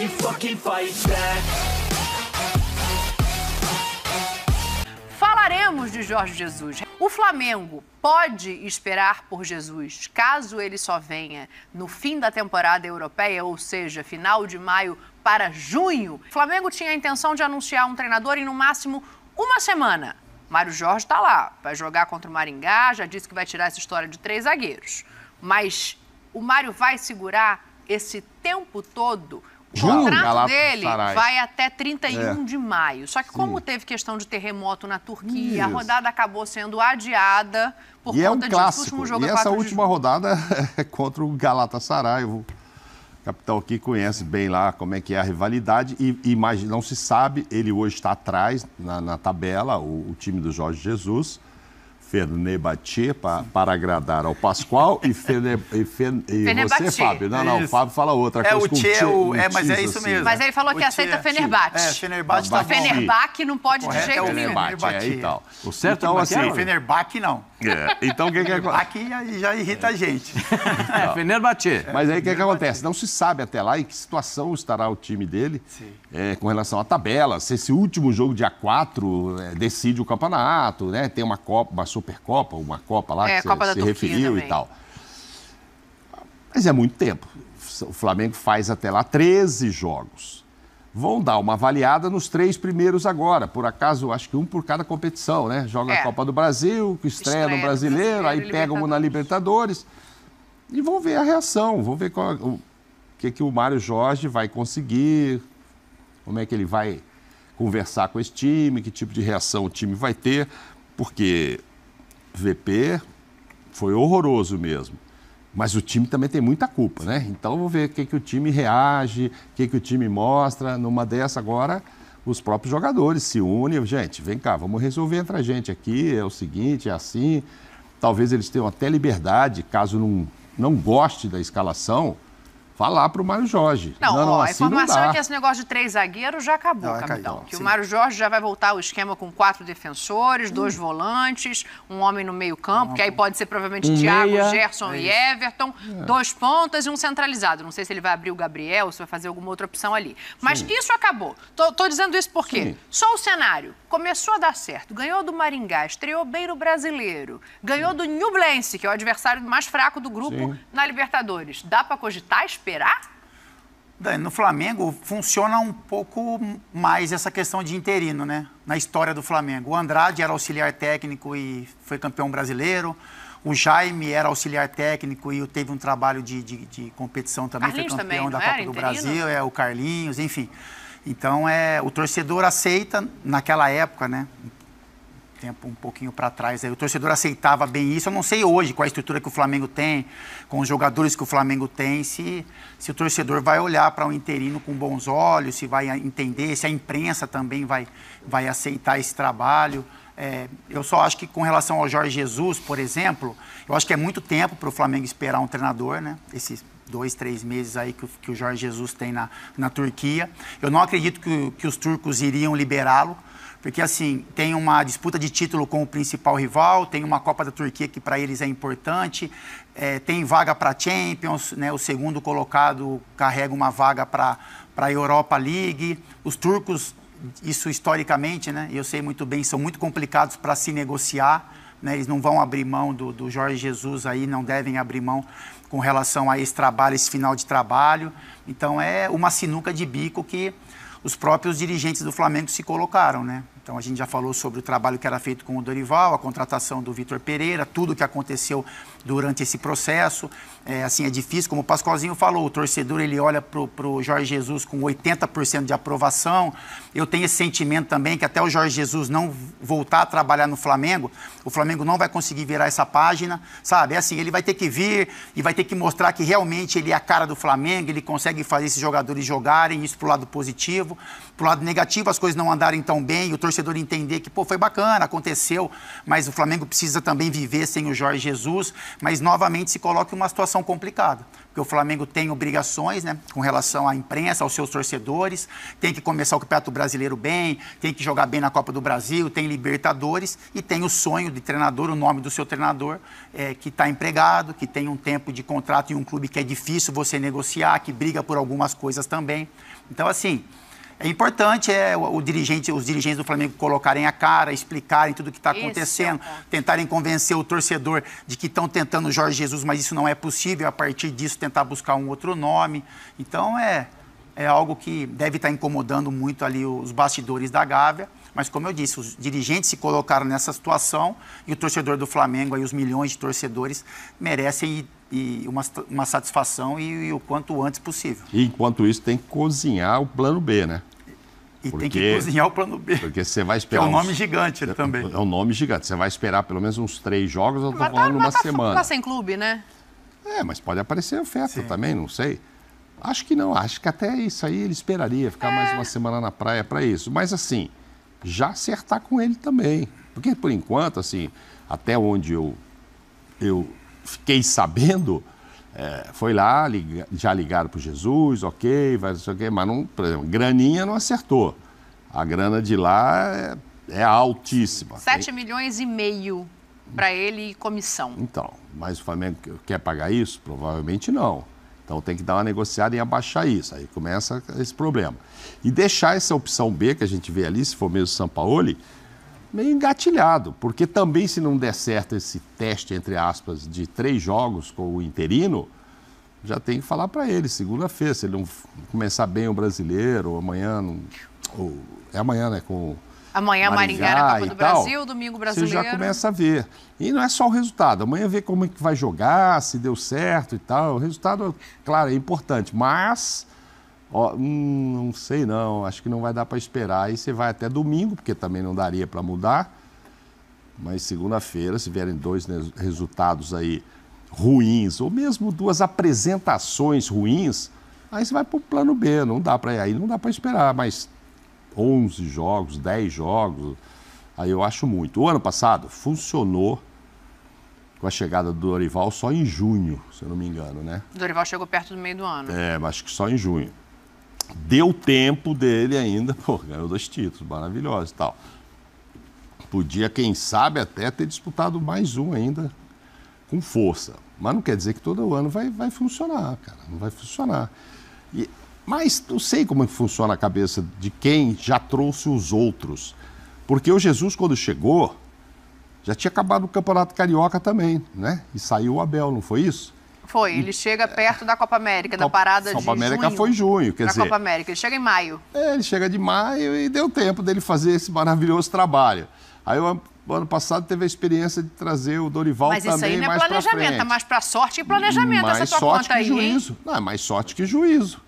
you fucking fight back. Falaremos de Jorge Jesus. O Flamengo pode esperar por Jesus caso ele só venha no fim da temporada europeia, ou seja, final de maio para junho? O Flamengo tinha a intenção de anunciar um treinador em no máximo uma semana. Mário Jorge está lá, vai jogar contra o Maringá, já disse que vai tirar essa história de 3 zagueiros. Mas o Mário vai segurar esse tempo todo? O contrato dele vai até 31 de maio. Só que como teve questão de terremoto na Turquia, a rodada acabou sendo adiada por conta disso. O último jogo e essa última rodada é contra o Galatasaray. O capitão aqui conhece bem lá como é que é a rivalidade e não se sabe, ele hoje está atrás na tabela, o time do Jorge Jesus. Fenerbahçe para agradar ao Pascoal e você, Fábio. Não, o Fábio fala outra coisa. Mas é isso mesmo. Mas ele falou que aceita Fenerbahçe. Fenerbahçe tá bom. Fenerbahçe não pode de jeito nenhum. E tal. O certo então, assim, Fenerbahçe não. Então o que Fenerbahçe já irrita a gente. Fenerbahçe. Mas aí o que acontece? Não se sabe até lá em que situação estará o time dele com relação à tabela. Se esse último jogo, dia 4, decide o campeonato, né? Tem uma Copa, uma Supercopa, uma Copa lá que você se referiu também. E tal. Mas é muito tempo. O Flamengo faz até lá 13 jogos. Vão dar uma avaliada nos 3 primeiros agora. Por acaso, acho que um por cada competição, né? Joga a Copa do Brasil, que estreia no Brasileiro, aí pega um na Libertadores. E vão ver a reação, vão ver o que o Mário Jorge vai conseguir, como é que ele vai conversar com esse time, que tipo de reação o time vai ter, porque VP foi horroroso mesmo. Mas o time também tem muita culpa, né? Então, vamos ver o que o time reage, o que o time mostra. Numa dessa agora, os próprios jogadores se unem. Gente, vem cá, vamos resolver entre a gente aqui. É o seguinte, é assim. Talvez eles tenham até liberdade, caso não goste da escalação, falar para o Mário Jorge. Não, a informação é que esse negócio de 3 zagueiros já acabou, capitão. Que o Mário Jorge já vai voltar ao esquema com 4 defensores, 2 volantes, um homem no meio campo, que aí pode ser provavelmente Thiago, Gerson e Everton, 2 pontas e um centralizado. Não sei se ele vai abrir o Gabriel, se vai fazer alguma outra opção ali. Mas isso acabou. Tô dizendo isso porque só o cenário começou a dar certo. Ganhou do Maringá, estreou bem no Brasileiro, ganhou do Nublense, que é o adversário mais fraco do grupo na Libertadores. Dá para cogitar, esperar? No Flamengo funciona um pouco mais essa questão de interino, né? Na história do Flamengo. O Andrade era auxiliar técnico e foi campeão brasileiro. O Jaime era auxiliar técnico e teve um trabalho de competição também. Carlinhos foi campeão também, da Copa do Brasil, o Carlinhos, enfim. Então, o torcedor aceita, naquela época, né? Tempo um pouquinho para trás, aí o torcedor aceitava bem isso. Eu não sei hoje com a estrutura que o Flamengo tem, com os jogadores que o Flamengo tem, se o torcedor vai olhar para o interino com bons olhos, se vai entender, se a imprensa também vai aceitar esse trabalho. Eu só acho que com relação ao Jorge Jesus, por exemplo, eu acho que é muito tempo para o Flamengo esperar um treinador, né? Esses 2, 3 meses aí que o Jorge Jesus tem na Turquia. Eu não acredito que os turcos iriam liberá-lo, porque, assim, tem uma disputa de título com o principal rival, tem uma Copa da Turquia que para eles é importante, tem vaga para Champions, né? O segundo colocado carrega uma vaga para a Europa League. Os turcos, isso historicamente, né? Eu sei muito bem, são muito complicados para se negociar, né? Eles não vão abrir mão do Jorge Jesus aí, não devem abrir mão com relação a esse trabalho, esse final de trabalho. Então, é uma sinuca de bico que os próprios dirigentes do Flamengo se colocaram, né? Então, a gente já falou sobre o trabalho que era feito com o Dorival, a contratação do Vitor Pereira, tudo o que aconteceu durante esse processo. Assim, é difícil, como o Pascoalzinho falou, o torcedor ele olha para o Jorge Jesus com 80% de aprovação. Eu tenho esse sentimento também que até o Jorge Jesus não voltar a trabalhar no Flamengo, o Flamengo não vai conseguir virar essa página, sabe? É assim, ele vai ter que vir e vai ter que mostrar que realmente ele é a cara do Flamengo, ele consegue fazer esses jogadores jogarem, isso pro lado positivo. Pro lado negativo, as coisas não andarem tão bem, o torcedor entender que, foi bacana, aconteceu, mas o Flamengo precisa também viver sem o Jorge Jesus. mas novamente se coloca em uma situação complicada. Porque o Flamengo tem obrigações, né, com relação à imprensa, aos seus torcedores, tem que começar o Campeonato Brasileiro bem, tem que jogar bem na Copa do Brasil, tem Libertadores e tem o sonho de treinador, o nome do seu treinador, que está empregado, que tem um tempo de contrato em um clube que é difícil você negociar, que briga por algumas coisas também. Então, assim, é importante os dirigentes do Flamengo colocarem a cara, explicarem tudo o que está acontecendo, tentarem convencer o torcedor de que estão tentando o Jorge Jesus, mas isso não é possível, a partir disso tentar buscar um outro nome. Então é algo que deve estar incomodando muito ali os bastidores da Gávea, mas como eu disse, os dirigentes se colocaram nessa situação e o torcedor do Flamengo, aí, os milhões de torcedores, merecem uma satisfação e o quanto antes possível. E enquanto isso tem que cozinhar o plano B, né? E tem que cozinhar o plano B. Porque você vai esperar. Que é um nome gigante também. É um nome gigante. Você vai esperar pelo menos uns 3 jogos, eu estou falando numa semana. Tá sem clube, né? Mas pode aparecer oferta também, não sei. Acho que não, acho que até isso aí ele esperaria ficar mais uma semana na praia para isso. Mas assim, já acertar com ele também. Porque por enquanto, assim, até onde eu fiquei sabendo, foi lá, já ligaram para o Jesus, ok, vai não sei o quê, mas não, por exemplo, graninha não acertou. A grana de lá é altíssima. 7,5 milhões para ele e comissão. Então, mas o Flamengo quer pagar isso? Provavelmente não. Então tem que dar uma negociada em abaixar isso. Aí começa esse problema. E deixar essa opção B, que a gente vê ali, se for mesmo o Sampaoli, meio engatilhado, porque também se não der certo esse teste, entre aspas, de 3 jogos com o interino, já tem que falar para ele, segunda-feira, se ele não começar bem o brasileiro, ou amanhã, é amanhã, né, com amanhã Maringá na Copa do Brasil, domingo brasileiro. Você já começa a ver. E não é só o resultado, amanhã vê como é que vai jogar, se deu certo e tal, o resultado, claro, é importante, mas... não sei não, acho que não vai dar para esperar. Aí você vai até domingo, porque também não daria para mudar. Mas segunda-feira, se vierem 2 resultados aí ruins, ou mesmo 2 apresentações ruins, aí você vai para o plano B, não dá para esperar. Mas 11 jogos, 10 jogos, aí eu acho muito. O ano passado funcionou com a chegada do Dorival só em junho, se eu não me engano, né? O Dorival chegou perto do meio do ano. Mas acho que só em junho. Deu tempo dele ainda, ganhou 2 títulos, maravilhosos e tal. Podia, quem sabe, até ter disputado mais um ainda com força. Mas não quer dizer que todo ano vai funcionar, cara. Não vai funcionar. Mas eu sei como funciona a cabeça de quem já trouxe os outros. Porque o Jesus, quando chegou, já tinha acabado o Campeonato Carioca também, né? E saiu o Abel, não foi isso? Foi, ele chega perto da Copa América, da parada de junho. Copa América foi em junho, quer dizer... Copa América, ele chega em maio. Ele chega de maio e deu tempo dele fazer esse maravilhoso trabalho. Aí o ano passado teve a experiência de trazer o Dorival também mais para frente. Mas isso aí não é planejamento, é mais para sorte que planejamento essa tua conta aí. Juízo. Não, é mais sorte que juízo.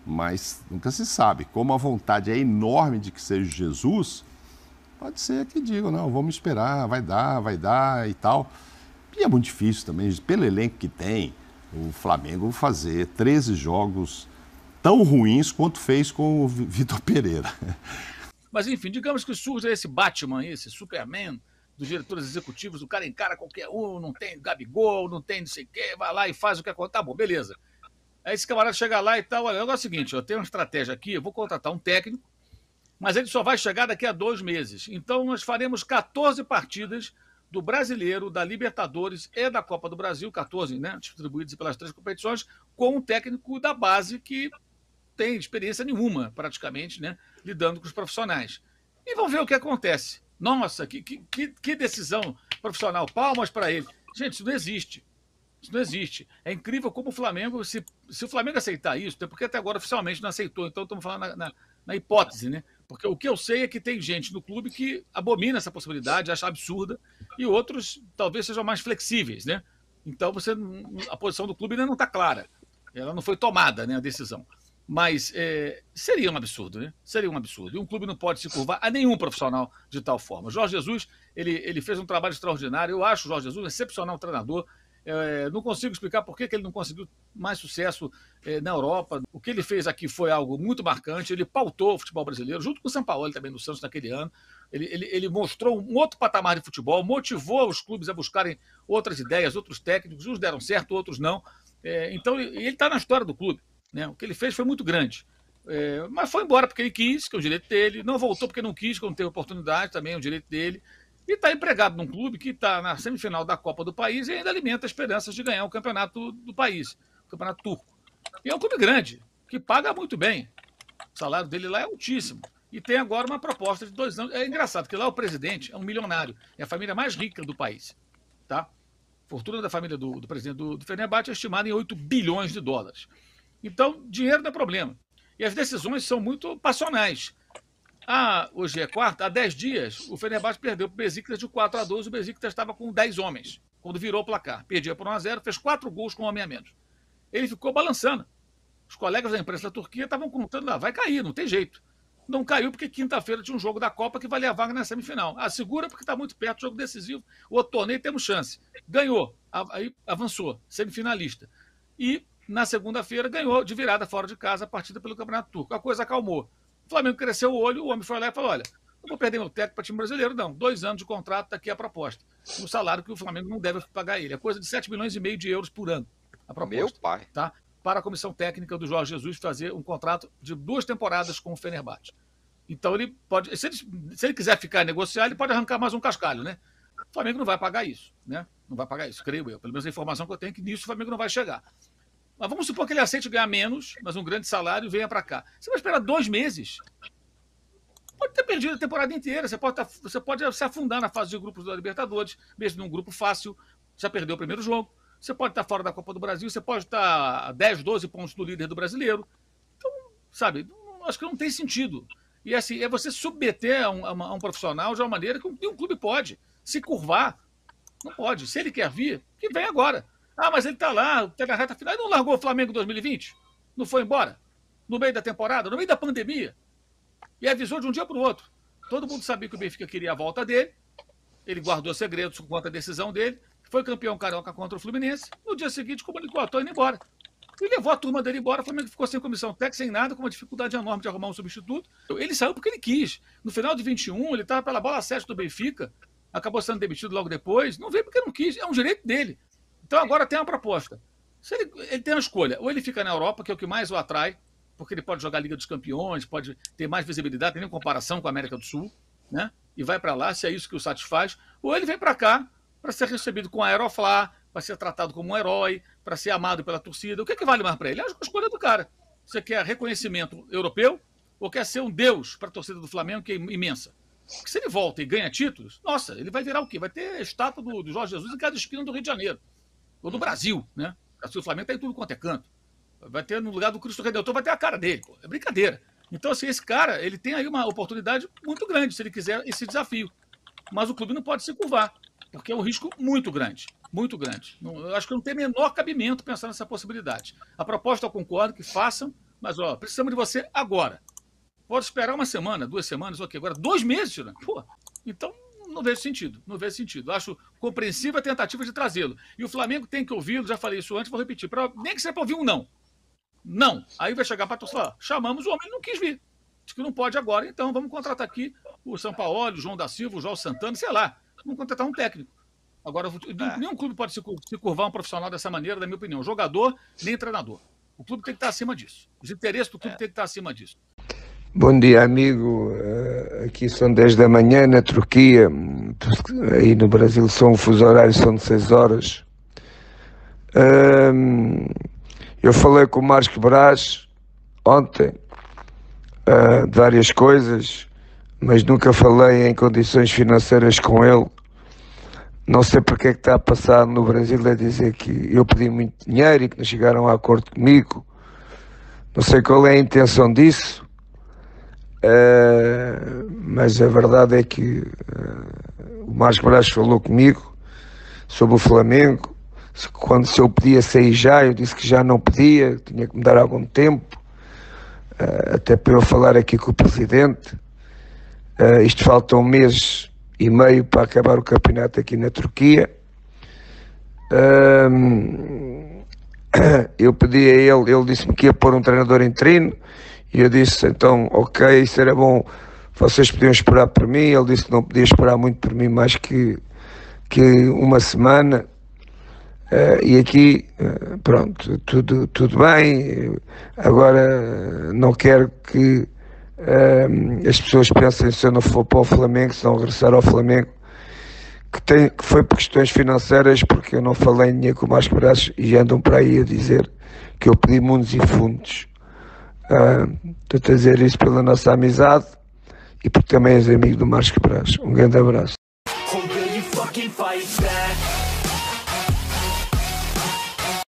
Mas nunca se sabe. Como a vontade é enorme de que seja Jesus, pode ser que digam, não, vamos esperar, vai dar e tal. E é muito difícil também, pelo elenco que tem, o Flamengo fazer 13 jogos tão ruins quanto fez com o Vitor Pereira. Mas, enfim, digamos que surge esse Batman, esse Superman dos diretores executivos, o cara encara qualquer um, não tem Gabigol, não tem não sei o quê, vai lá e faz o que acontece. Tá bom, beleza. Aí esse camarada chega lá e tal, olha, o negócio é o seguinte, eu tenho uma estratégia aqui, eu vou contratar um técnico, mas ele só vai chegar daqui a 2 meses. Então, nós faremos 14 partidas do Brasileiro, da Libertadores e da Copa do Brasil, 14, né, distribuídos pelas 3 competições, com um técnico da base que tem experiência nenhuma, praticamente, né, lidando com os profissionais. E vamos ver o que acontece. Nossa, que decisão profissional, palmas para ele. Gente, isso não existe. Isso não existe. É incrível como o Flamengo, se o Flamengo aceitar isso, porque até agora oficialmente não aceitou, então estamos falando na hipótese, né? Porque o que eu sei é que tem gente no clube que abomina essa possibilidade, acha absurda, e outros talvez sejam mais flexíveis, né? Então a posição do clube ainda não está clara. Ela não foi tomada, né, a decisão. Mas seria um absurdo, né? Seria um absurdo. E um clube não pode se curvar a nenhum profissional de tal forma. O Jorge Jesus, ele fez um trabalho extraordinário. Eu acho o Jorge Jesus um excepcional treinador. Não consigo explicar por que ele não conseguiu mais sucesso na Europa. O que ele fez aqui foi algo muito marcante. Ele pautou o futebol brasileiro, junto com o Sampaoli também no Santos naquele ano. Ele mostrou um outro patamar de futebol, motivou os clubes a buscarem outras ideias, outros técnicos, uns deram certo, outros não. Então, ele está na história do clube, né? O que ele fez foi muito grande. Mas foi embora porque ele quis, que é o direito dele, não voltou porque não quis, que não teve oportunidade, também é o direito dele. E está empregado num clube que está na semifinal da Copa do país e ainda alimenta esperanças de ganhar o campeonato do país, o campeonato turco. E é um clube grande, que paga muito bem. O salário dele lá é altíssimo. E tem agora uma proposta de 2 anos. É engraçado, porque lá o presidente é um milionário. É a família mais rica do país. Tá? A fortuna da família do presidente do Fenerbahçe é estimada em 8 bilhões de dólares. Então, dinheiro não é problema. E as decisões são muito passionais. Hoje é quarta, há 10 dias, o Fenerbahçe perdeu para o Besiktas de 4-2. O Besiktas estava com 10 homens, quando virou o placar. Perdia por 1-0, fez 4 gols com um homem a menos. Ele ficou balançando. Os colegas da imprensa da Turquia estavam contando lá, vai cair, não tem jeito. Não caiu porque quinta-feira tinha um jogo da Copa que valia a vaga na semifinal. Segura porque está muito perto, jogo decisivo. O outro torneio temos chance. Ganhou, aí avançou, semifinalista. E na segunda-feira ganhou de virada fora de casa a partida pelo Campeonato Turco. A coisa acalmou. O Flamengo cresceu o olho, o homem foi lá e falou, olha, não vou perder meu técnico para time brasileiro, não. 2 anos de contrato, está aqui a proposta. O salário que o Flamengo não deve pagar ele. É coisa de 7,5 milhões de euros por ano. A proposta, meu pai. Tá? Para a comissão técnica do Jorge Jesus fazer um contrato de 2 temporadas com o Fenerbahçe. Então ele pode, se ele quiser ficar e negociar, ele pode arrancar mais um cascalho, né? O Flamengo não vai pagar isso, né? Não vai pagar isso, creio eu. Pelo menos a informação que eu tenho é que nisso o Flamengo não vai chegar. Mas vamos supor que ele aceite ganhar menos, mas um grande salário e venha para cá. Você vai esperar 2 meses? Pode ter perdido a temporada inteira. Você pode se afundar na fase de grupos da Libertadores, mesmo num grupo fácil. Já perdeu o primeiro jogo. Você pode estar fora da Copa do Brasil. Você pode estar a 10, 12 pontos do líder do brasileiro. Então, sabe, acho que não tem sentido. E assim, é você submeter a um profissional de uma maneira que um clube pode. Se curvar, não pode. Se ele quer vir, que vem agora. Mas ele está lá, está na reta final. Ele não largou o Flamengo em 2020? Não foi embora? No meio da temporada, no meio da pandemia. E avisou de um dia para o outro. Todo mundo sabia que o Benfica queria a volta dele. Ele guardou segredos quanto à decisão dele. Foi campeão carioca contra o Fluminense. No dia seguinte, comunicou, estou indo embora. E levou a turma dele embora. O Flamengo ficou sem comissão técnica, sem nada, com uma dificuldade enorme de arrumar um substituto. Ele saiu porque ele quis. No final de 21, ele estava pela bola 7 do Benfica. Acabou sendo demitido logo depois. Não veio porque não quis. É um direito dele. Então agora tem uma proposta. Se ele tem uma escolha. Ou ele fica na Europa, que é o que mais o atrai, porque ele pode jogar a Liga dos Campeões, pode ter mais visibilidade, tem nem comparação com a América do Sul, né? E vai para lá, se é isso que o satisfaz. Ou ele vem para cá para ser recebido com a Aeroflá, para ser tratado como um herói, para ser amado pela torcida. O que vale mais para ele? É a escolha do cara. Você quer reconhecimento europeu ou quer ser um deus para a torcida do Flamengo, que é imensa? Porque se ele volta e ganha títulos, nossa, ele vai virar o quê? Vai ter a estátua do Jorge Jesus em cada esquina do Rio de Janeiro. Ou do Brasil, né? O Flamengo está em tudo quanto é canto. Vai ter no lugar do Cristo Redentor, vai ter a cara dele. Pô. É brincadeira. Então, assim, esse cara, ele tem aí uma oportunidade muito grande, se ele quiser esse desafio. Mas o clube não pode se curvar, porque é um risco muito grande. Muito grande. Eu acho que não tem menor cabimento pensar nessa possibilidade. A proposta eu concordo que façam, mas precisamos de você agora. Pode esperar 1 semana, 2 semanas, ok. Agora 2 meses, né? Pô, então não vejo sentido. Não vejo sentido. Acho compreensível a tentativa de trazê-lo. E o Flamengo tem que ouvi-lo, já falei isso antes, vou repetir. Nem que seja para ouvir um não. Não. Aí vai chegar para a torcida, chamamos o homem, ele não quis vir. Diz que não pode agora, então vamos contratar aqui o Sampaoli, o João da Silva, o João Santana, sei lá. Vamos contratar um técnico. Agora, nenhum clube pode se curvar um profissional dessa maneira, na minha opinião. Jogador, nem treinador. O clube tem que estar acima disso. Os interesses do clube tem que estar acima disso. Bom dia, amigo. Aqui são 10 da manhã na Turquia. Aí no Brasil são fuso horário, são de 6 horas. Eu falei com o Marcos Braz ontem de várias coisas, mas nunca falei em condições financeiras com ele. Não sei porque é que está a passar no Brasil a dizer que eu pedi muito dinheiro e que não chegaram a acordo comigo. Não sei qual é a intenção disso, mas a verdade é que o Marcos Braz falou comigo sobre o Flamengo. Se eu podia sair já, eu disse que já não podia, tinha que me dar algum tempo, até para eu falar aqui com o Presidente. Isto falta 1 mês e meio para acabar o campeonato aqui na Turquia. Eu pedi a ele disse-me que ia pôr um treinador interino, e eu disse, então, ok, isso era bom vocês podiam esperar por mim. Ele disse que não podia esperar muito por mim, mais que uma semana. E aqui, pronto, tudo bem. Agora não quero que as pessoas pensem, se eu não for para o Flamengo, se não regressar ao Flamengo, que foi por questões financeiras, porque eu não falei em dinheiro com o Márcio Braz e andam para aí a dizer que eu pedi mundos e fundos. Estou a dizer isso pela nossa amizade e porque também és amigo do Márcio Braz. Um grande abraço.